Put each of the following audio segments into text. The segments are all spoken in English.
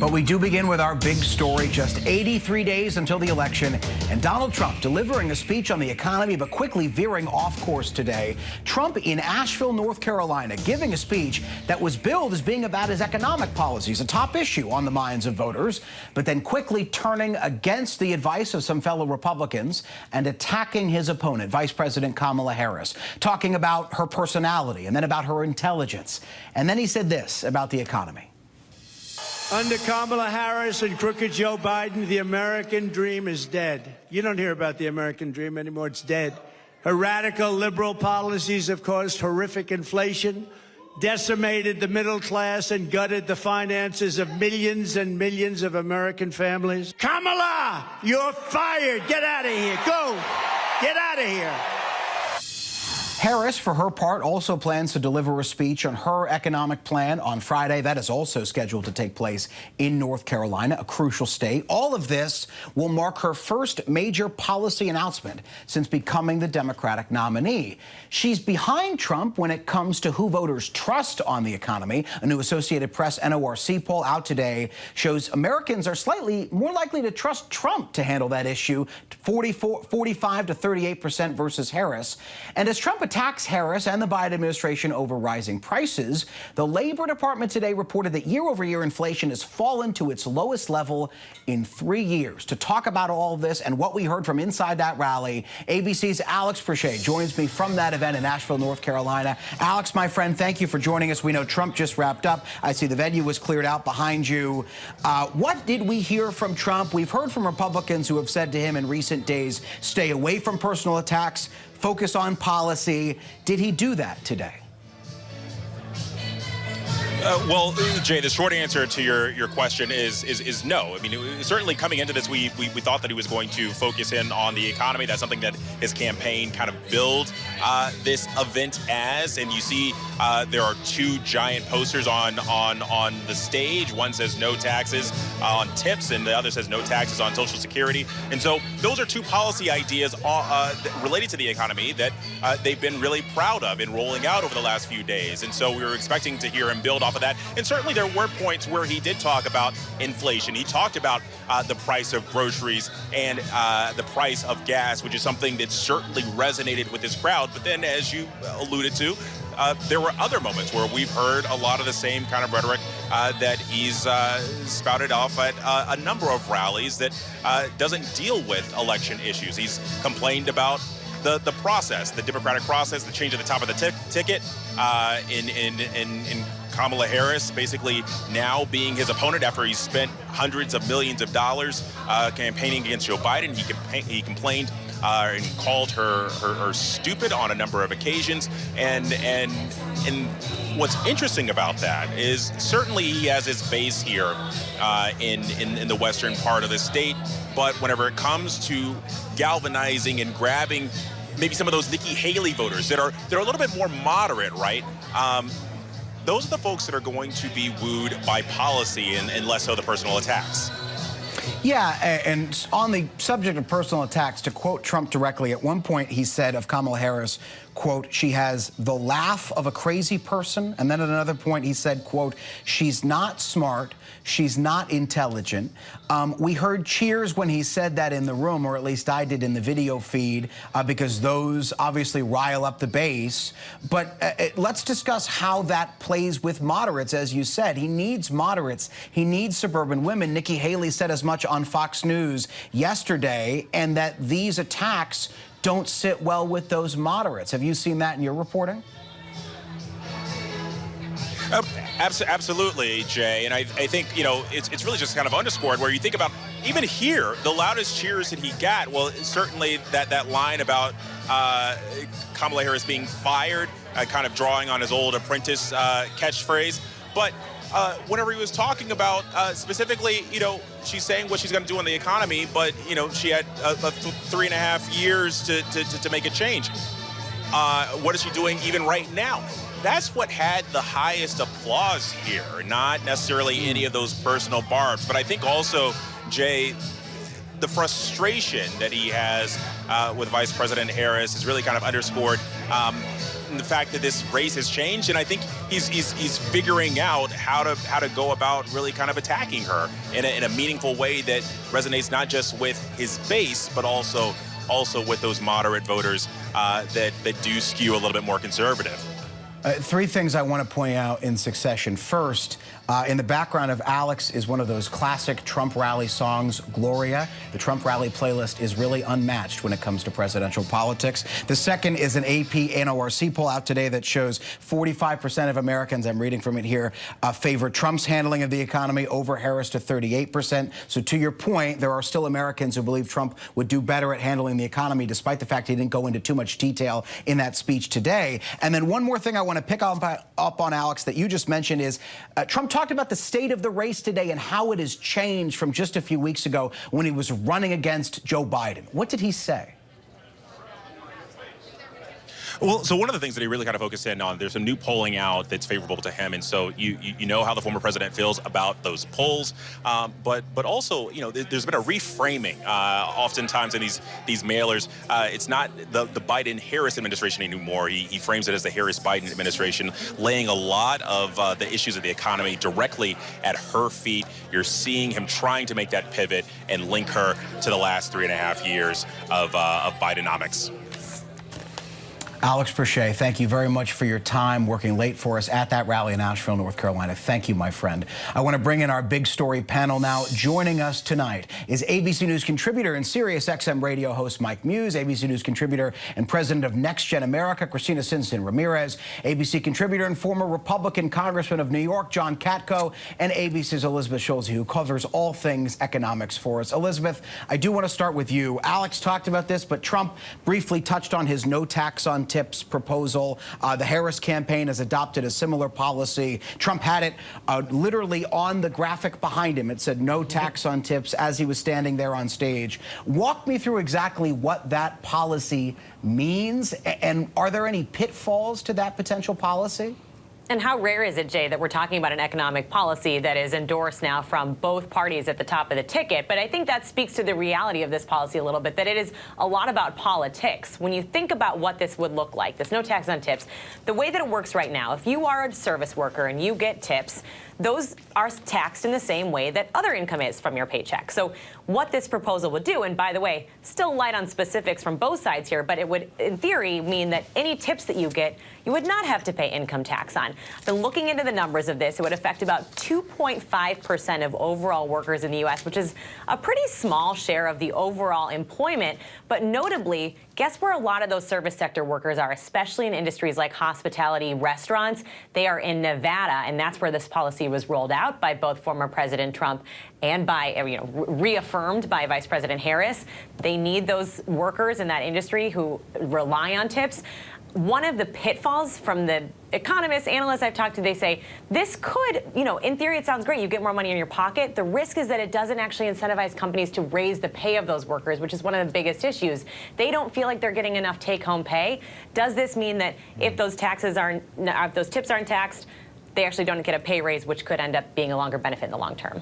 But we do begin with our big story. Just 83 days until the election, and Donald Trump delivering a speech on the economy, but quickly veering off course today. Trump in Asheville, North Carolina, giving a speech that was billed as being about his economic policies, a top issue on the minds of voters, but then quickly turning against the advice of some fellow Republicans and attacking his opponent, Vice President Kamala Harris, talking about her personality and then about her intelligence. And then he said this about the economy. Under Kamala Harris and crooked Joe Biden, the American dream is dead. You don't hear about the American dream anymore. It's dead. Her radical liberal policies have caused horrific inflation, decimated the middle class, and gutted the finances of millions and millions of American families. Kamala, you're fired. Get out of here. Go. Get out of here. Harris, for her part, also plans to deliver a speech on her economic plan on Friday. That is also scheduled to take place in North Carolina, a crucial state. All of this will mark her first major policy announcement since becoming the Democratic nominee. She's behind Trump when it comes to who voters trust on the economy. A new Associated Press NORC poll out today shows Americans are slightly more likely to trust Trump to handle that issue, 45 to 38% versus Harris. And as Trump attacks Harris and the Biden administration over rising prices, the Labor Department today reported that year-over-year inflation has fallen to its lowest level in 3 years. To talk about all of this and what we heard from inside that rally, ABC's Alex Presha joins me from that event in Asheville, North Carolina. Alex, my friend, thank you for joining us. We know Trump just wrapped up. I see the venue was cleared out behind you. What did we hear from Trump? We've heard from Republicans who have said to him in recent days, stay away from personal attacks, focus on policy. Did he do that today? Well, Jay, the short answer to your question is no. I mean, certainly coming into this, we thought that he was going to focus in on the economy. That's something that his campaign kind of billed this event as. And you see there are two giant posters on the stage. One says no taxes on tips, and the other says no taxes on Social Security. And so those are two policy ideas related to the economy that they've been really proud of in rolling out over the last few days. And so we were expecting to hear him build off of that. And certainly there were points where he did talk about inflation. He talked about the price of groceries and the price of gas, which is something that certainly resonated with his crowd. But then, as you alluded to, there were other moments where we've heard a lot of the same kind of rhetoric that he's spouted off at a number of rallies that doesn't deal with election issues. He's complained about the process, the Democratic process, the change at the top of the ticket in Kamala Harris basically now being his opponent after he spent hundreds of millions of dollars campaigning against Joe Biden. He complained and called her stupid on a number of occasions. And what's interesting about that is certainly he has his base here in the western part of the state. But whenever it comes to galvanizing and grabbing maybe some of those Nikki Haley voters they're a little bit more moderate, right? Those are the folks that are going to be wooed by policy and less so the personal attacks. Yeah, and on the subject of personal attacks, to quote Trump directly, at one point he said of Kamala Harris, quote, she has the laugh of a crazy person. And then at another point he said, quote, she's not smart, she's not intelligent. We heard cheers when he said that in the room, or at least I did in the video feed, because those obviously rile up the base. But let's discuss how that plays with moderates. As you said, he needs moderates. He needs suburban women. Nikki Haley said as much on Fox News yesterday, and that these attacks don't sit well with those moderates. Have you seen that in your reporting? Absolutely, Jay. And I think, you know, it's really just kind of underscored where you think about even here, the loudest cheers that he got. Well, certainly that line about Kamala Harris being fired, kind of drawing on his old Apprentice catchphrase. But whenever he was talking about specifically, you know, she's saying what she's going to do on the economy, but, you know, she had 3.5 years to make a change. What is she doing even right now? That's what had the highest applause here, not necessarily any of those personal barbs. But I think also, Jay, the frustration that he has with Vice President Harris is really kind of underscored in the fact that this race has changed, and I think he's figuring out how to go about really kind of attacking her in a meaningful way that resonates not just with his base, but also with those moderate voters that do skew a little bit more conservative. Three things I want to point out in succession. First, in the background of Alex is one of those classic Trump rally songs, Gloria. The Trump rally playlist is really unmatched when it comes to presidential politics. The second is an AP NORC poll out today that shows 45% of Americans, I'm reading from it here, favor Trump's handling of the economy over Harris to 38%. So to your point, there are still Americans who believe Trump would do better at handling the economy, despite the fact he didn't go into too much detail in that speech today. And then one more thing I want to pick up on, Alex, that you just mentioned is Trump talked about the state of the race today and how it has changed from just a few weeks ago when he was running against Joe Biden. What did he say? Well, so one of the things that he really kind of focused in on, there's some new polling out that's favorable to him, and so you know how the former president feels about those polls, but also, you know, there's been a reframing oftentimes in these mailers. It's not the Biden-Harris administration anymore. He frames it as the Harris-Biden administration, laying a lot of the issues of the economy directly at her feet. You're seeing him trying to make that pivot and link her to the last 3.5 years of Bidenomics. Alex Presha, thank you very much for your time working late for us at that rally in Asheville, North Carolina. Thank you, my friend. I want to bring in our big story panel now. Joining us tonight is ABC News contributor and Sirius XM radio host Mike Muse, ABC News contributor and president of Next Gen America, Christina Simpson Ramirez, ABC contributor and former Republican Congressman of New York, John Katko, and ABC's Elizabeth Schulze, who covers all things economics for us. Elizabeth, I do want to start with you. Alex talked about this, but Trump briefly touched on his no tax on tips proposal. The Harris campaign has adopted a similar policy. Trump had it literally on the graphic behind him. It said no tax on tips as he was standing there on stage. Walk me through exactly what that policy means, and are there any pitfalls to that potential policy? And how rare is it, Jay, that we're talking about an economic policy that is endorsed now from both parties at the top of the ticket? But I think that speaks to the reality of this policy a little bit, that it is a lot about politics. When you think about what this would look like, this no tax on tips, the way that it works right now, if you are a service worker and you get tips, those are taxed in the same way that other income is from your paycheck. So what this proposal would do, and by the way, still light on specifics from both sides here, but it would, in theory, mean that any tips that you get, you would not have to pay income tax on. I've been looking into the numbers of this. It would affect about 2.5% of overall workers in the U.S., which is a pretty small share of the overall employment. But notably, guess where a lot of those service sector workers are, especially in industries like hospitality, restaurants? They are in Nevada, and that's where this policy was rolled out by both former President Trump and by, reaffirmed by Vice President Harris. They need those workers in that industry who rely on tips. One of the pitfalls from the economists, analysts I've talked to, they say this could, in theory it sounds great, you get more money in your pocket. The risk is that it doesn't actually incentivize companies to raise the pay of those workers, which is one of the biggest issues. They don't feel like they're getting enough take-home pay. Does this mean that if those if those tips aren't taxed, they actually don't get a pay raise, which could end up being a longer benefit in the long term?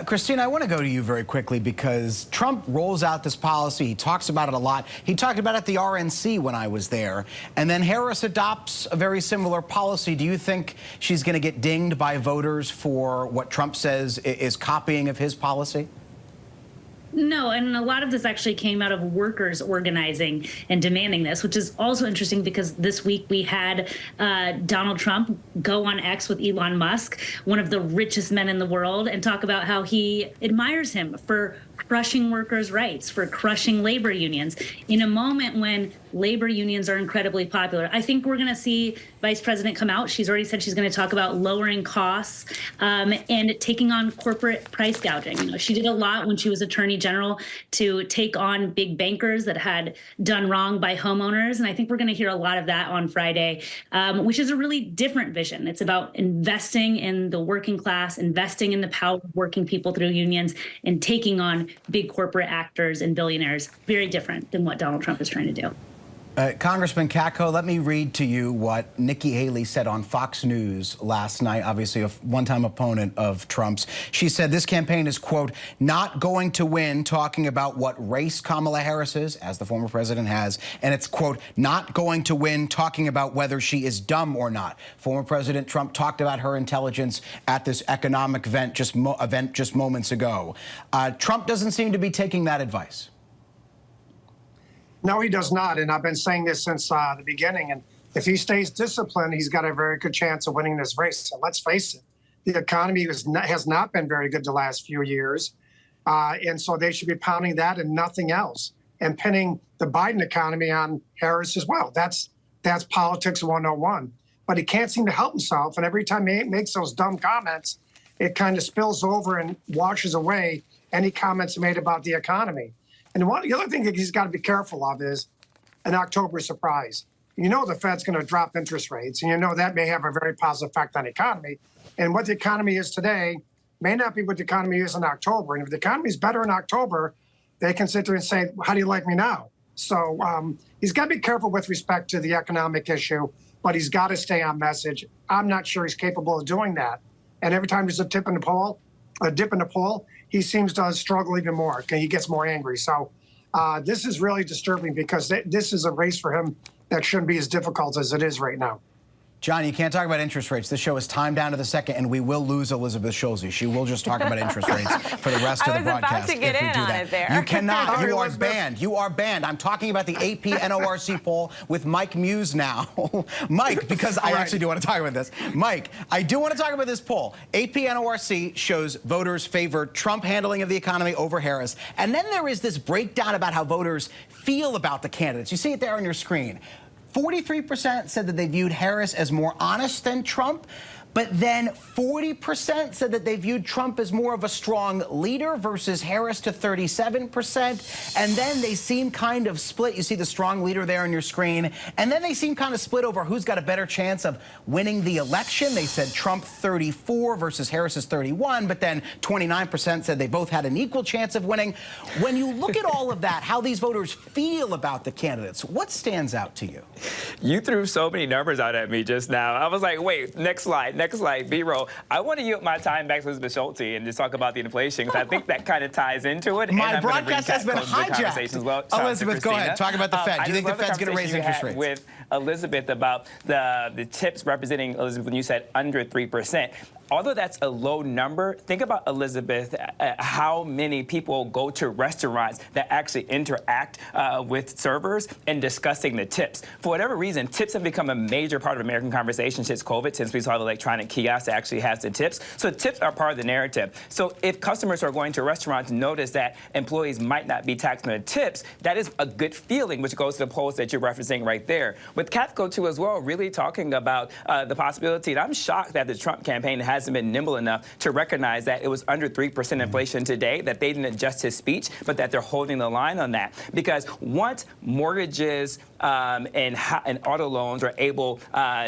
Christina, I want to go to you very quickly because Trump rolls out this policy. He talks about it a lot. He talked about it at the RNC when I was there. And then Harris adopts a very similar policy. Do you think she's going to get dinged by voters for what Trump says is copying of his policy? No, and a lot of this actually came out of workers organizing and demanding this, which is also interesting because this week we had Donald Trump go on X with Elon Musk, one of the richest men in the world, and talk about how he admires him for crushing workers' rights, for crushing labor unions in a moment when labor unions are incredibly popular. I think we're going to see Vice President come out. She's already said she's going to talk about lowering costs and taking on corporate price gouging. She did a lot when she was Attorney General to take on big bankers that had done wrong by homeowners. And I think we're going to hear a lot of that on Friday, which is a really different vision. It's about investing in the working class, investing in the power of working people through unions, and taking on big corporate actors and billionaires. Very different than what Donald Trump is trying to do. Congressman Katko, let me read to you what Nikki Haley said on Fox News last night, obviously a one-time opponent of Trump's. She said this campaign is, quote, not going to win talking about what race Kamala Harris is, as the former president has, and it's, quote, not going to win talking about whether she is dumb or not. Former President Trump talked about her intelligence at this economic event just moments ago. Trump doesn't seem to be taking that advice. No, he does not. And I've been saying this since the beginning. And if he stays disciplined, he's got a very good chance of winning this race. So let's face it, the economy has not been very good the last few years. And so they should be pounding that and nothing else and pinning the Biden economy on Harris as well. That's politics 101. But he can't seem to help himself. And every time he makes those dumb comments, it kind of spills over and washes away any comments made about the economy. And the other thing that he's got to be careful of is an October surprise. You know the Fed's going to drop interest rates, and you know that may have a very positive effect on the economy. And what the economy is today may not be what the economy is in October. And if the economy is better in October, they can sit there and say, how do you like me now? So he's got to be careful with respect to the economic issue, but he's got to stay on message. I'm not sure he's capable of doing that. And every time there's a dip in the poll, he seems to struggle even more. He gets more angry. So this is really disturbing because this is a race for him that shouldn't be as difficult as it is right now. John, you can't talk about interest rates. This show is timed down to the second, and we will lose Elizabeth Schulze. She will just talk about interest rates for the rest of the broadcast. I was about to get in on it there. You cannot. You are banned. You are banned. I'm talking about the AP NORC poll with Mike Muse now. Mike, because I actually do want to talk about this. Mike, I do want to talk about this poll. AP NORC shows voters favor Trump handling of the economy over Harris. And then there is this breakdown about how voters feel about the candidates. You see it there on your screen. 43% said that they viewed Harris as more honest than Trump, but then 40% said that they viewed Trump as more of a strong leader versus Harris to 37%. And then they seem kind of split. You see the strong leader there on your screen. And then they seem kind of split over who's got a better chance of winning the election. They said Trump 34 versus Harris's 31, but then 29% said they both had an equal chance of winning. When you look at all of that, how these voters feel about the candidates, what stands out to you? You threw so many numbers out at me just now. I was like, wait, next slide, B-roll. I want to yield my time back to Elizabeth Schulze and just talk about the inflation, because I think that kind of ties into it. My broadcast has been hijacked. Well, Elizabeth, go ahead. Talk about the Fed. Do you think the Fed's going to raise interest rates? With Elizabeth about the tips representing Elizabeth when you said under 3%. Although that's a low number, think about, Elizabeth, how many people go to restaurants that actually interact with servers and discussing the tips. For whatever reason, tips have become a major part of American conversation since COVID, since we saw the electronic kiosk that actually has the tips. So tips are part of the narrative. So if customers are going to restaurants and notice that employees might not be taxed on their tips, that is a good feeling, which goes to the polls that you're referencing right there. With Katko, too, as well, really talking about the possibility, and I'm shocked that the Trump campaign hasn't been nimble enough to recognize that it was under 3% inflation today, that they didn't adjust his speech, but that they're holding the line on that. Because once mortgages and auto loans are able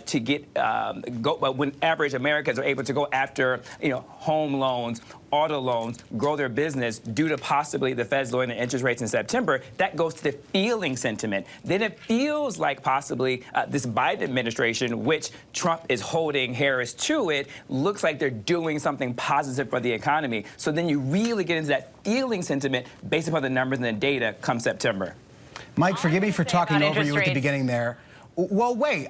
to get when average Americans are able to go after home loans, auto loans, grow their business due to possibly the Fed's lowering the interest rates in September, that goes to the feeling sentiment. Then it feels like possibly this Biden administration, which Trump is holding Harris to it, looks like they're doing something positive for the economy. So then you really get into that feeling sentiment based upon the numbers and the data come September. Mike, forgive me for talking over you at the beginning there. Well, wait,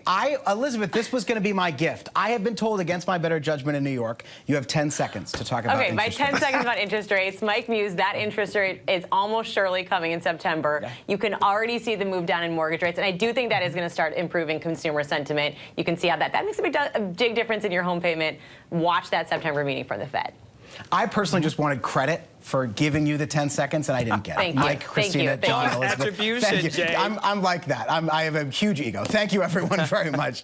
Elizabeth, this was going to be my gift. I have been told against my better judgment in New York, you have 10 seconds to talk about interest rates. Okay, my 10 seconds about interest rates. Mike Muse, that interest rate is almost surely coming in September. Yeah. You can already see the move down in mortgage rates, and I do think that is going to start improving consumer sentiment. You can see how that makes a big difference in your home payment. Watch that September meeting from the Fed. I personally just wanted credit for giving you the 10 seconds, and I didn't get it. Thank Mike, you. Christina, John, Elizabeth. Attribution, Thank you. Jay. I'm like that. I have a huge ego. Thank you, everyone, very much.